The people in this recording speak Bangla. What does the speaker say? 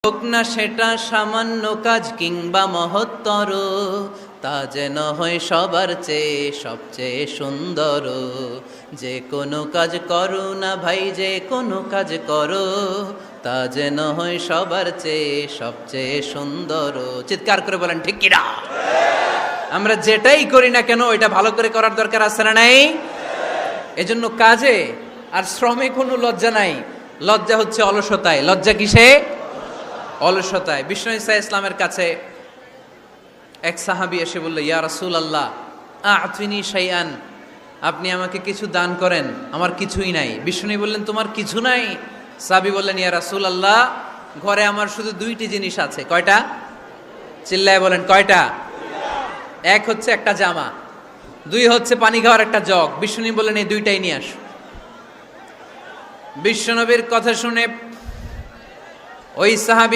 হোক না সেটা সামান্য কাজ কিংবা মহত্তর, তা যেন হয় সবার চেয়ে সবচেয়ে সুন্দর। যে কোনো কাজ করো না ভাই, যে কোনো কাজ করো, তা যেন হয় সবার চেয়ে সবচেয়ে সুন্দর। চিৎকার করে বলেন ঠিক কিনা? আমরা যেটাই করি না কেন ওইটা ভালো করে করার দরকার আছে না নাই? এজন্য কাজে আর শ্রমে কোনো লজ্জা নাই। লজ্জা হচ্ছে অলসতায়। লজ্জা কিসে? অলসতায়। বিষ্ণু ঈসা ইসলামের কাছে এক সাহাবী এসে বলল, ইয়া রাসূলুল্লাহ আ'তিনি শাইআন, আপনি আমাকে কিছু দান করেন, আমার কিছুই নাই। বিষ্ণু বললেন, তোমার কিছু নাই? সাহাবী বললেন, ইয়া রাসূলুল্লাহ ঘরে আমার শুধু দুইটি জিনিস আছে। কয়টা? চিল্লায় বলেন কয়টা? এক হচ্ছে একটা জামা, দুই হচ্ছে পানি খাওয়ার একটা জগ। বিষ্ণু বললেন, এই দুইটাই নিয়ে আসো। বিশ্বনবীর কথা শুনে ওই সাহাবী